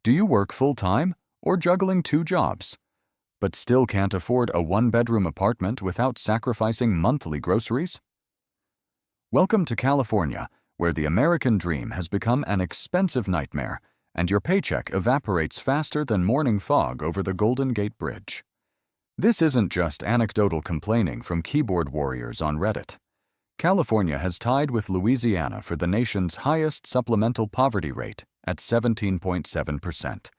Do you work full-time or juggling 2 jobs, but still can't afford a 1-bedroom apartment without sacrificing monthly groceries? Welcome to California, where the American dream has become an expensive nightmare and your paycheck evaporates faster than morning fog over the Golden Gate Bridge. This isn't just anecdotal complaining from keyboard warriors on Reddit. California has tied with Louisiana for the nation's highest supplemental poverty rate at 17.7%,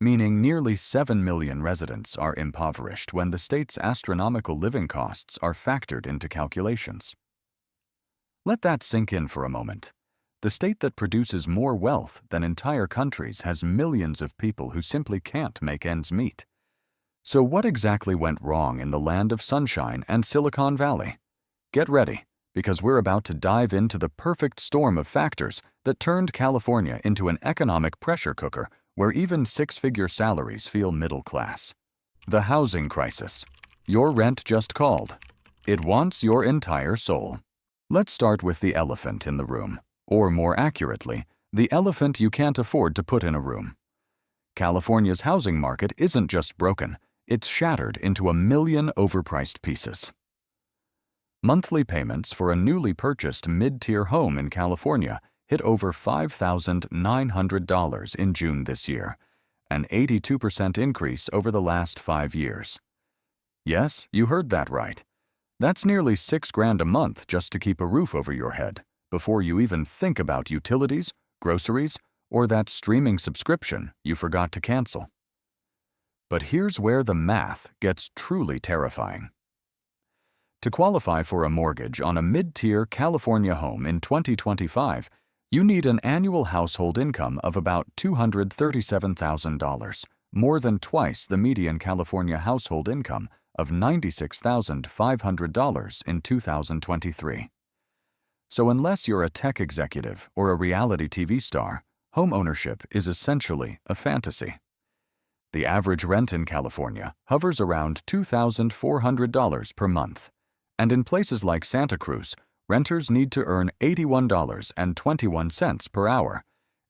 meaning nearly 7 million residents are impoverished when the state's astronomical living costs are factored into calculations. Let that sink in for a moment. The state that produces more wealth than entire countries has millions of people who simply can't make ends meet. So what exactly went wrong in the land of sunshine and Silicon Valley? Get ready, because we're about to dive into the perfect storm of factors that turned California into an economic pressure cooker where even 6-figure salaries feel middle class. The housing crisis. Your rent just called. It wants your entire soul. Let's start with the elephant in the room, or more accurately, the elephant you can't afford to put in a room. California's housing market isn't just broken, it's shattered into a million overpriced pieces. Monthly payments for a newly purchased mid-tier home in California hit over $5,900 in June this year, an 82% increase over the last 5 years. Yes, you heard that right. That's nearly $6,000 a month just to keep a roof over your head, before you even think about utilities, groceries, or that streaming subscription you forgot to cancel. But here's where the math gets truly terrifying. To qualify for a mortgage on a mid-tier California home in 2025, you need an annual household income of about $237,000, more than twice the median California household income of $96,500 in 2023. So unless you're a tech executive or a reality TV star, home ownership is essentially a fantasy. The average rent in California hovers around $2,400 per month. And in places like Santa Cruz, renters need to earn $81.21 per hour,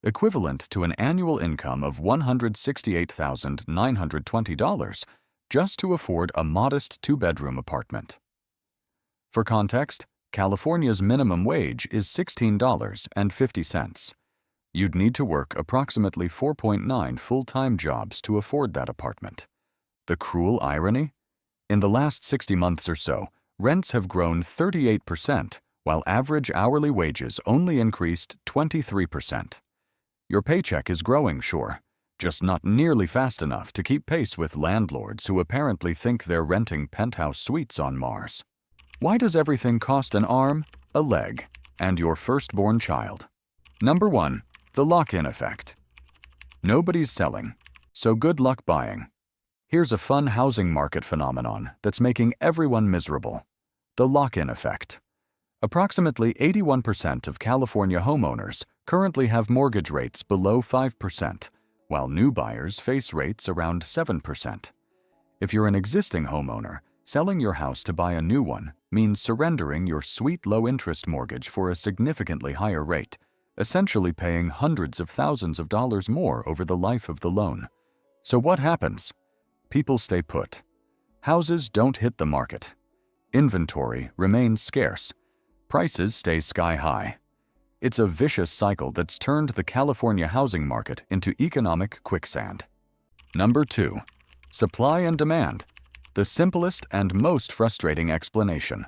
equivalent to an annual income of $168,920, just to afford a modest 2-bedroom apartment. For context, California's minimum wage is $16.50. You'd need to work approximately 4.9 full-time jobs to afford that apartment. The cruel irony? In the last 60 months or so, rents have grown 38%, while average hourly wages only increased 23%. Your paycheck is growing, sure, just not nearly fast enough to keep pace with landlords who apparently think they're renting penthouse suites on Mars. Why does everything cost an arm, a leg, and your firstborn child? Number 1, the lock-in effect. Nobody's selling, so good luck buying. Here's a fun housing market phenomenon that's making everyone miserable. The lock-in effect. Approximately 81% of California homeowners currently have mortgage rates below 5%, while new buyers face rates around 7%. If you're an existing homeowner, selling your house to buy a new one means surrendering your sweet low-interest mortgage for a significantly higher rate, essentially paying hundreds of thousands of dollars more over the life of the loan. So what happens? People stay put. Houses don't hit the market. Inventory remains scarce. Prices stay sky high. It's a vicious cycle that's turned the California housing market into economic quicksand. Number 2, supply and demand. The simplest and most frustrating explanation.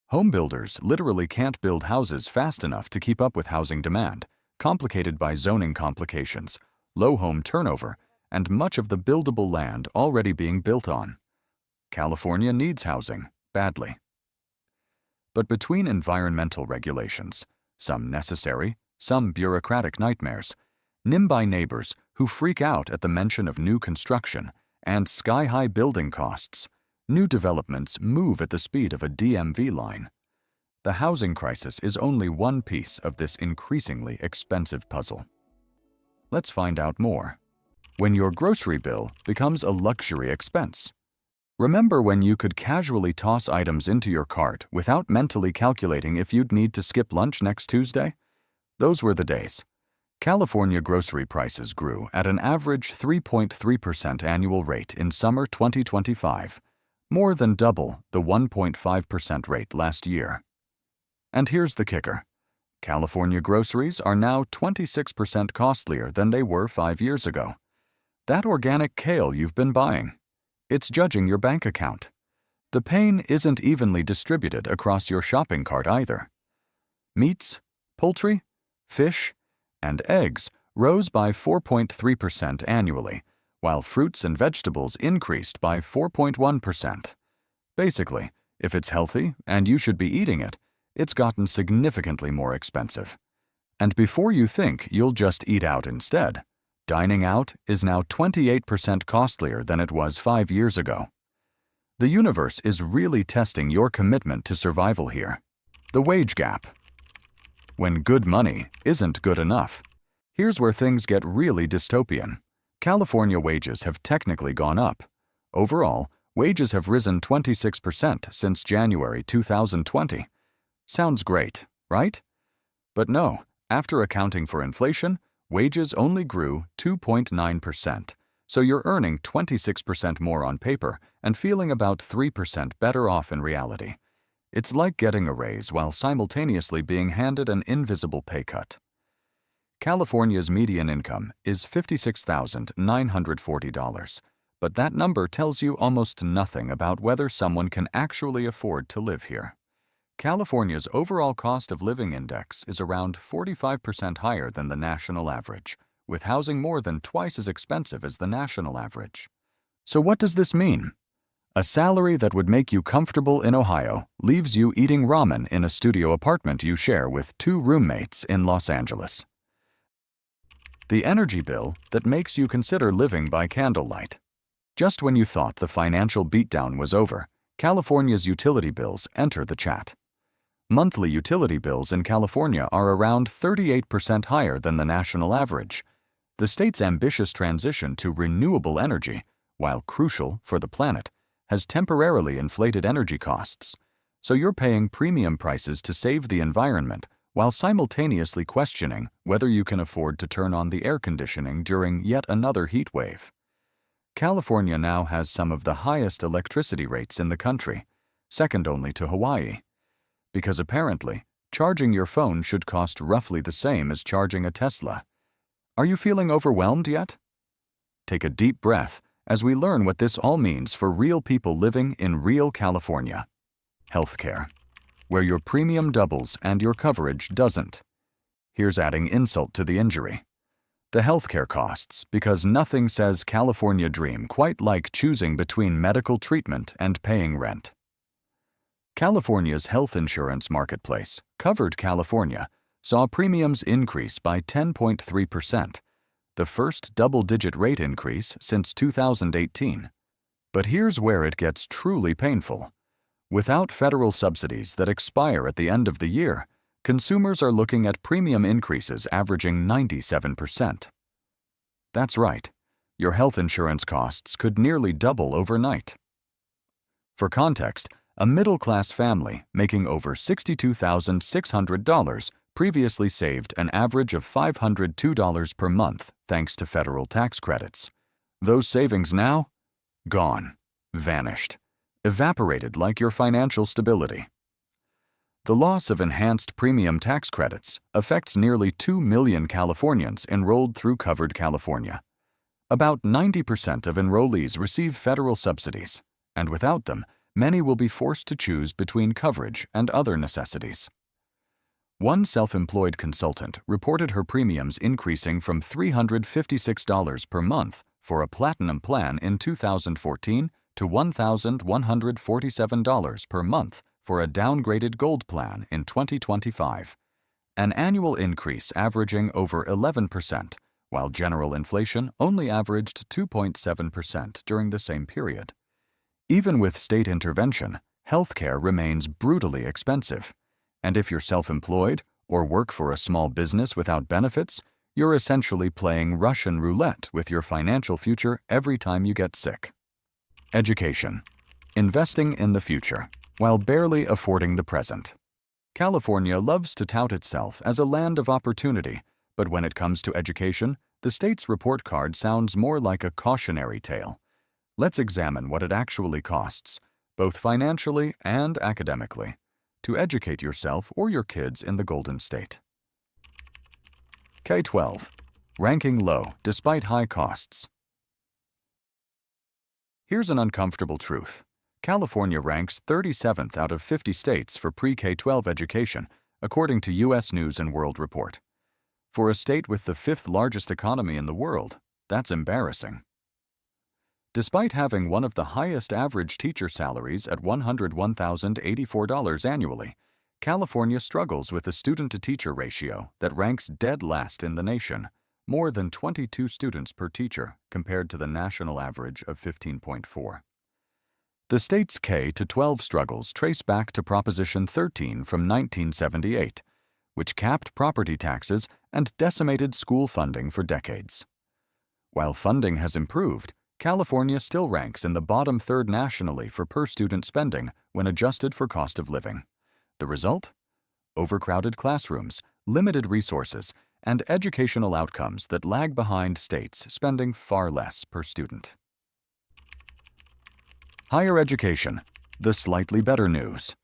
Home builders literally can't build houses fast enough to keep up with housing demand, complicated by zoning complications, low home turnover, and much of the buildable land already being built on. California needs housing badly. But between environmental regulations, some necessary, some bureaucratic nightmares, NIMBY neighbors who freak out at the mention of new construction, and sky-high building costs, new developments move at the speed of a DMV line. The housing crisis is only one piece of this increasingly expensive puzzle. Let's find out more. When your grocery bill becomes a luxury expense. Remember when you could casually toss items into your cart without mentally calculating if you'd need to skip lunch next Tuesday? Those were the days. California grocery prices grew at an average 3.3% annual rate in summer 2025, more than double the 1.5% rate last year. And here's the kicker. California groceries are now 26% costlier than they were 5 years ago. That organic kale you've been buying, it's judging your bank account. The pain isn't evenly distributed across your shopping cart either. Meats, poultry, fish, and eggs rose by 4.3% annually, while fruits and vegetables increased by 4.1%. Basically, if it's healthy and you should be eating it, it's gotten significantly more expensive. And before you think you'll just eat out instead, dining out is now 28% costlier than it was 5 years ago. The universe is really testing your commitment to survival here. The wage gap. When good money isn't good enough. Here's where things get really dystopian. California wages have technically gone up. Overall, wages have risen 26% since January 2020. Sounds great, right? But no, after accounting for inflation, wages only grew 2.9%, so you're earning 26% more on paper and feeling about 3% better off in reality. It's like getting a raise while simultaneously being handed an invisible pay cut. California's median income is $56,940, but that number tells you almost nothing about whether someone can actually afford to live here. California's overall cost of living index is around 45% higher than the national average, with housing more than twice as expensive as the national average. So what does this mean? A salary that would make you comfortable in Ohio leaves you eating ramen in a studio apartment you share with 2 roommates in Los Angeles. The energy bill that makes you consider living by candlelight. Just when you thought the financial beatdown was over, California's utility bills enter the chat. Monthly utility bills in California are around 38% higher than the national average. The state's ambitious transition to renewable energy, while crucial for the planet, has temporarily inflated energy costs, so you're paying premium prices to save the environment while simultaneously questioning whether you can afford to turn on the air conditioning during yet another heat wave. California now has some of the highest electricity rates in the country, second only to Hawaii, because apparently, charging your phone should cost roughly the same as charging a Tesla. Are you feeling overwhelmed yet? Take a deep breath as we learn what this all means for real people living in real California. Healthcare, where your premium doubles and your coverage doesn't. Here's adding insult to the injury. The healthcare costs, because nothing says California dream quite like choosing between medical treatment and paying rent. California's health insurance marketplace, Covered California, saw premiums increase by 10.3%. The first double-digit rate increase since 2018. But here's where it gets truly painful. Without federal subsidies that expire at the end of the year, consumers are looking at premium increases averaging 97%. That's right, your health insurance costs could nearly double overnight. For context, a middle-class family making over $62,600 previously saved an average of $502 per month thanks to federal tax credits. Those savings now? Gone. Vanished. Evaporated like your financial stability. The loss of enhanced premium tax credits affects nearly 2 million Californians enrolled through Covered California. About 90% of enrollees receive federal subsidies, and without them, many will be forced to choose between coverage and other necessities. One self-employed consultant reported her premiums increasing from $356 per month for a platinum plan in 2014 to $1,147 per month for a downgraded gold plan in 2025, an annual increase averaging over 11%, while general inflation only averaged 2.7% during the same period. Even with state intervention, healthcare remains brutally expensive. And if you're self-employed or work for a small business without benefits, you're essentially playing Russian roulette with your financial future every time you get sick. Education. Investing in the future, while barely affording the present. California loves to tout itself as a land of opportunity, But when it comes to education, the state's report card sounds more like a cautionary tale. Let's examine what it actually costs, both financially and academically, to educate yourself or your kids in the Golden State. K-12. Ranking low despite high costs. Here's an uncomfortable truth. California ranks 37th out of 50 states for pre-K-12 education, according to U.S. News & World Report. For a state with the 5th largest economy in the world, that's embarrassing. Despite having one of the highest average teacher salaries at $101,084 annually, California struggles with a student-to-teacher ratio that ranks dead last in the nation, more than 22 students per teacher compared to the national average of 15.4. The state's K-12 struggles trace back to Proposition 13 from 1978, which capped property taxes and decimated school funding for decades. While funding has improved, California still ranks in the bottom third nationally for per-student spending when adjusted for cost of living. The result? Overcrowded classrooms, limited resources, and educational outcomes that lag behind states spending far less per student. Higher education, the slightly better news.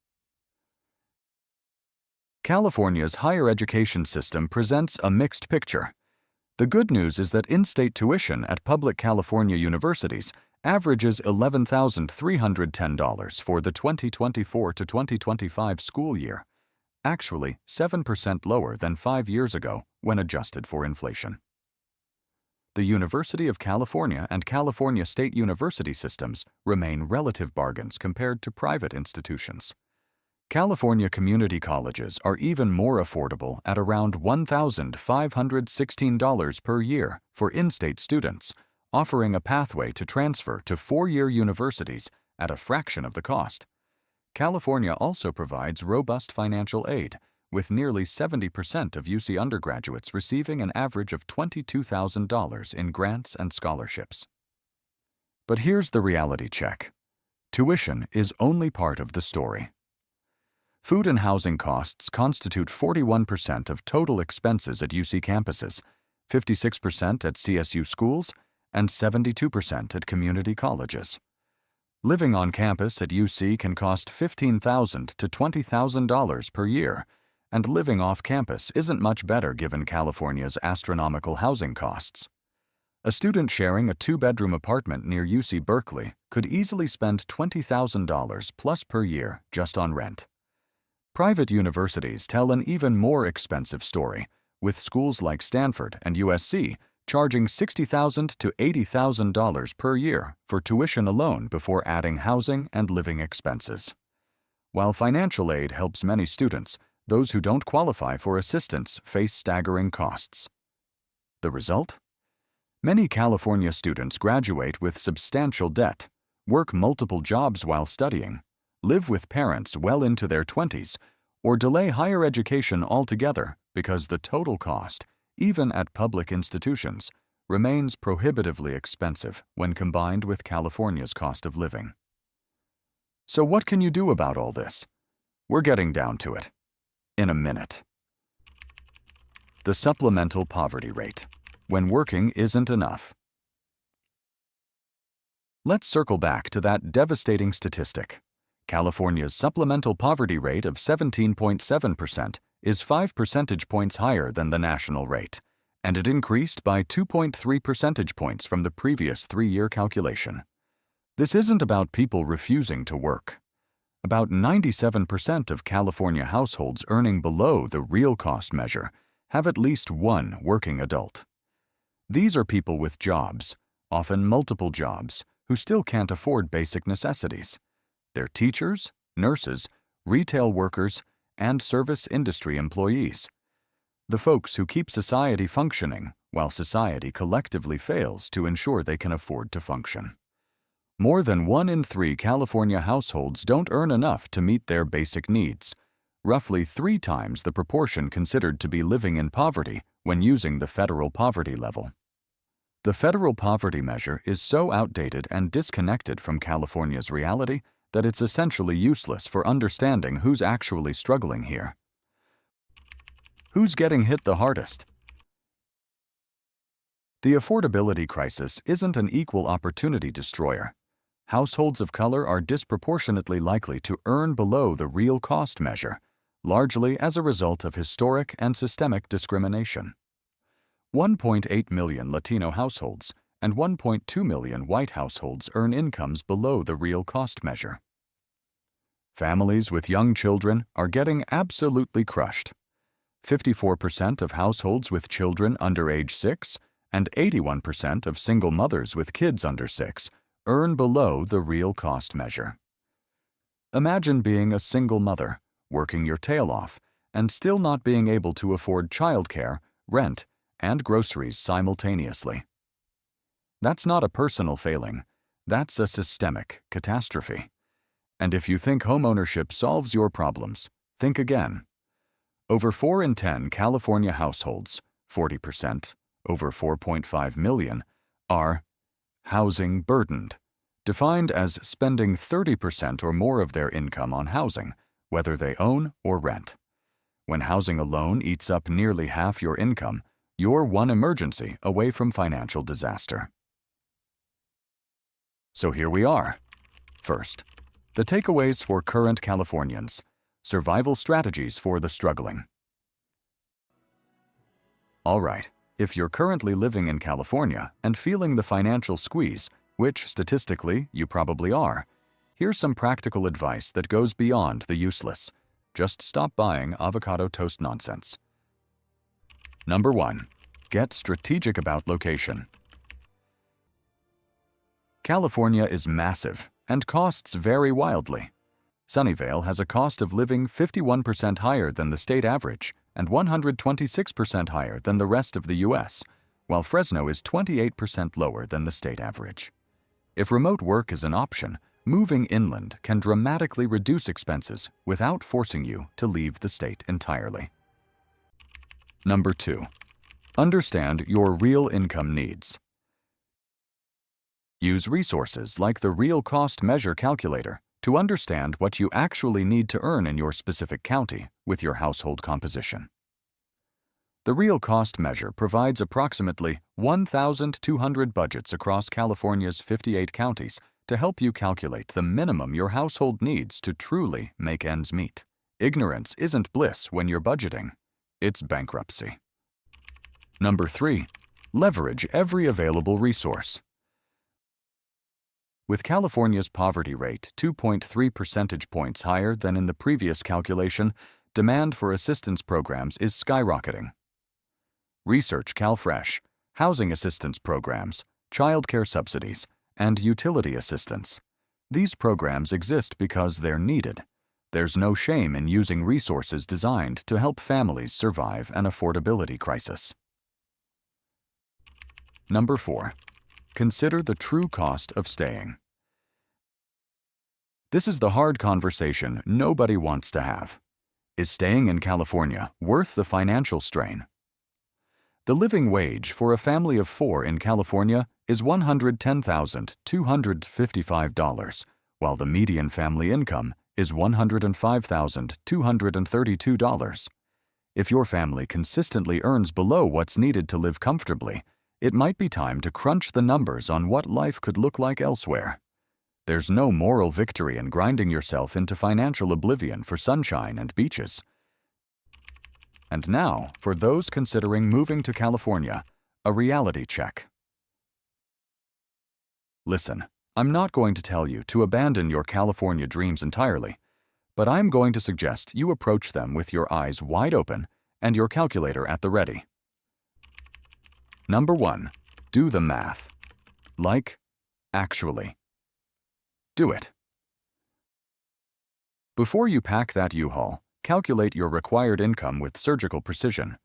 California's higher education system presents a mixed picture. The good news is that in-state tuition at public California universities averages $11,310 for the 2024 to 2025 school year, actually 7% lower than 5 years ago when adjusted for inflation. The University of California and California State University systems remain relative bargains compared to private institutions. California community colleges are even more affordable at around $1,516 per year for in-state students, offering a pathway to transfer to four-year universities at a fraction of the cost. California also provides robust financial aid, with nearly 70% of UC undergraduates receiving an average of $22,000 in grants and scholarships. But here's the reality check. Tuition is only part of the story. Food and housing costs constitute 41% of total expenses at UC campuses, 56% at CSU schools, and 72% at community colleges. Living on campus at UC can cost $15,000 to $20,000 per year, and living off campus isn't much better given California's astronomical housing costs. A student sharing a two-bedroom apartment near UC Berkeley could easily spend $20,000 plus per year just on rent. Private universities tell an even more expensive story, with schools like Stanford and USC charging $60,000 to $80,000 per year for tuition alone before adding housing and living expenses. While financial aid helps many students, those who don't qualify for assistance face staggering costs. The result? Many California students graduate with substantial debt, work multiple jobs while studying, live with parents well into their 20s, or delay higher education altogether because the total cost, even at public institutions, remains prohibitively expensive when combined with California's cost of living. So what can you do about all this? We're getting down to it. In a minute. The supplemental poverty rate, when working isn't enough. Let's circle back to that devastating statistic. California's supplemental poverty rate of 17.7% is 5 percentage points higher than the national rate, and it increased by 2.3 percentage points from the previous 3-year calculation. This isn't about people refusing to work. About 97% of California households earning below the real cost measure have at least one working adult. These are people with jobs, often multiple jobs, who still can't afford basic necessities. They're teachers, nurses, retail workers, and service industry employees. The folks who keep society functioning while society collectively fails to ensure they can afford to function. More than 1 in 3 California households don't earn enough to meet their basic needs, roughly 3 times the proportion considered to be living in poverty when using the federal poverty level. The federal poverty measure is so outdated and disconnected from California's reality that it's essentially useless for understanding who's actually struggling here. Who's getting hit the hardest? The affordability crisis isn't an equal opportunity destroyer. Households of color are disproportionately likely to earn below the real cost measure, largely as a result of historic and systemic discrimination. 1.8 million Latino households and 1.2 million white households earn incomes below the real cost measure. Families with young children are getting absolutely crushed. 54% of households with children under age 6 and 81% of single mothers with kids under 6 earn below the real cost measure. Imagine being a single mother, working your tail off, and still not being able to afford childcare, rent, and groceries simultaneously. That's not a personal failing, that's a systemic catastrophe. And if you think homeownership solves your problems, think again. Over 4 in 10 California households, 40%, over 4.5 million, are housing burdened, defined as spending 30% or more of their income on housing, whether they own or rent. When housing alone eats up nearly half your income, you're one emergency away from financial disaster. So here we are. First, the takeaways for current Californians. Survival strategies for the struggling. All right, if you're currently living in California and feeling the financial squeeze, which statistically you probably are, here's some practical advice that goes beyond the useless. Just stop buying avocado toast nonsense. Number 1. Get strategic about location. California is massive and costs vary wildly. Sunnyvale has a cost of living 51% higher than the state average and 126% higher than the rest of the U.S., while Fresno is 28% lower than the state average. If remote work is an option, moving inland can dramatically reduce expenses without forcing you to leave the state entirely. Number 2. Understand your real income needs. Use resources like the Real Cost Measure calculator to understand what you actually need to earn in your specific county with your household composition. The Real Cost Measure provides approximately 1,200 budgets across California's 58 counties to help you calculate the minimum your household needs to truly make ends meet. Ignorance isn't bliss when you're budgeting, it's bankruptcy. Number 3. Leverage every available resource. With California's poverty rate 2.3 percentage points higher than in the previous calculation, demand for assistance programs is skyrocketing. Research CalFresh, housing assistance programs, childcare subsidies, and utility assistance. These programs exist because they're needed. There's no shame in using resources designed to help families survive an affordability crisis. Number 4. Consider the true cost of staying. This is the hard conversation nobody wants to have. Is staying in California worth the financial strain? The living wage for a family of 4 in California is $110,255, while the median family income is $105,232. If your family consistently earns below what's needed to live comfortably, it might be time to crunch the numbers on what life could look like elsewhere. There's no moral victory in grinding yourself into financial oblivion for sunshine and beaches. And now, for those considering moving to California, a reality check. Listen, I'm not going to tell you to abandon your California dreams entirely, but I'm going to suggest you approach them with your eyes wide open and your calculator at the ready. Number 1. Do the math. Actually. Do it. Before you pack that U-Haul, calculate your required income with surgical precision.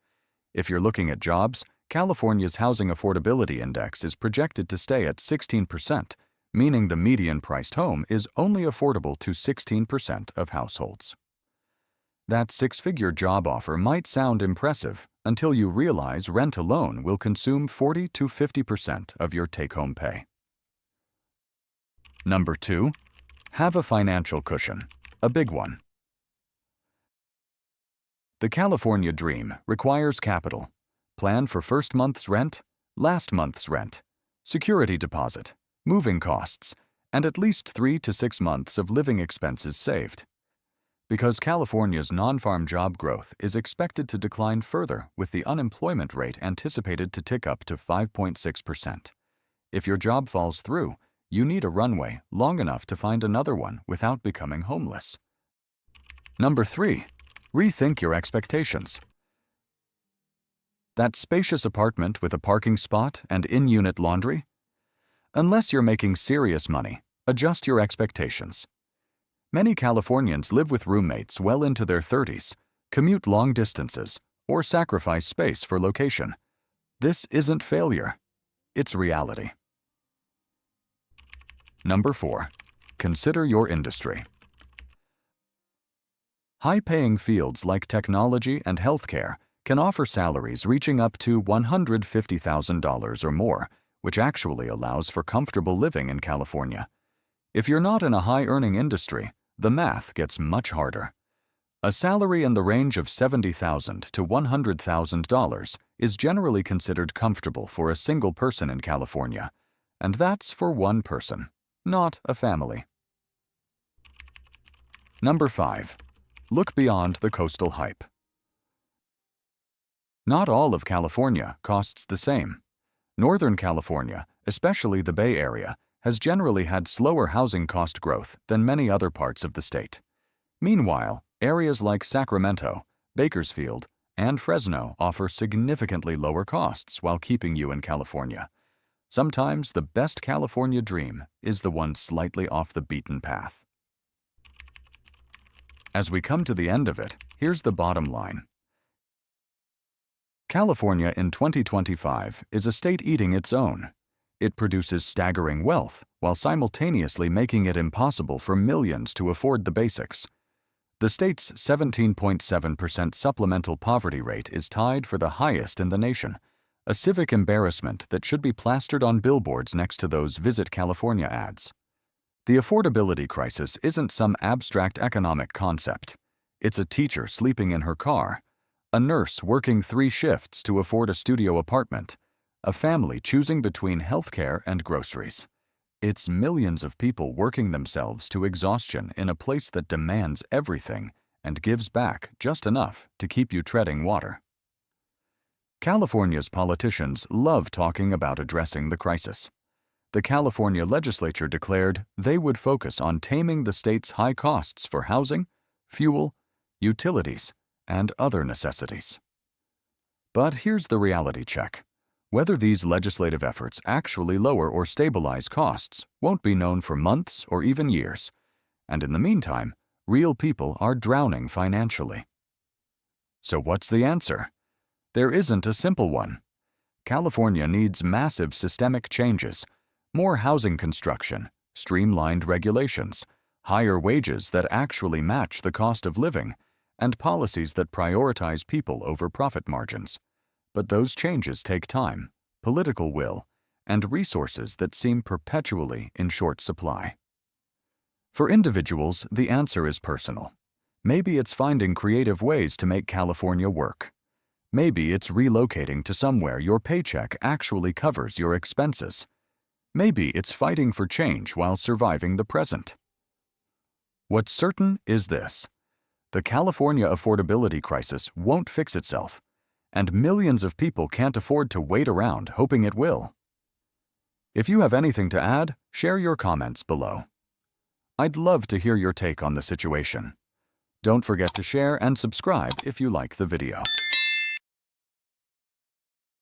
If you're looking at jobs, California's Housing Affordability Index is projected to stay at 16%, meaning the median-priced home is only affordable to 16% of households. That 6-figure job offer might sound impressive until you realize rent alone will consume 40 to 50% of your take-home pay. Number 2. Have a financial cushion, a big one. The California dream requires capital. Plan for first month's rent, last month's rent, security deposit, moving costs, and at least 3 to 6 months of living expenses saved. Because California's non-farm job growth is expected to decline further with the unemployment rate anticipated to tick up to 5.6%. If your job falls through, you need a runway long enough to find another one without becoming homeless. Number 3. Rethink your expectations. That spacious apartment with a parking spot and in-unit laundry? Unless you're making serious money, adjust your expectations. Many Californians live with roommates well into their 30s, commute long distances, or sacrifice space for location. This isn't failure, it's reality. Number 4. Consider your industry. High-paying fields like technology and healthcare can offer salaries reaching up to $150,000 or more, which actually allows for comfortable living in California. If you're not in a high-earning industry, the math gets much harder. A salary in the range of $70,000 to $100,000 is generally considered comfortable for a single person in California, and that's for one person, not a family. Number 5. Look beyond the coastal hype. Not all of California costs the same. Northern California, especially the Bay Area, has generally had slower housing cost growth than many other parts of the state. Meanwhile, areas like Sacramento, Bakersfield, and Fresno offer significantly lower costs while keeping you in California. Sometimes the best California dream is the one slightly off the beaten path. As we come to the end of it, here's the bottom line. California in 2025 is a state eating its own. It produces staggering wealth while simultaneously making it impossible for millions to afford the basics. The state's 17.7% supplemental poverty rate is tied for the highest in the nation, a civic embarrassment that should be plastered on billboards next to those Visit California ads. The affordability crisis isn't some abstract economic concept. It's a teacher sleeping in her car, a nurse working 3 shifts to afford a studio apartment, a family choosing between healthcare and groceries. It's millions of people working themselves to exhaustion in a place that demands everything and gives back just enough to keep you treading water. California's politicians love talking about addressing the crisis. The California legislature declared they would focus on taming the state's high costs for housing, fuel, utilities, and other necessities. But here's the reality check. Whether these legislative efforts actually lower or stabilize costs won't be known for months or even years, and in the meantime, real people are drowning financially. So what's the answer? There isn't a simple one. California needs massive systemic changes, more housing construction, streamlined regulations, higher wages that actually match the cost of living, and policies that prioritize people over profit margins. But those changes take time, political will, and resources that seem perpetually in short supply. For individuals, the answer is personal. Maybe it's finding creative ways to make California work. Maybe it's relocating to somewhere your paycheck actually covers your expenses. Maybe it's fighting for change while surviving the present. What's certain is this: the California affordability crisis won't fix itself, and millions of people can't afford to wait around hoping it will. If you have anything to add, share your comments below. I'd love to hear your take on the situation. Don't forget to share and subscribe if you like the video.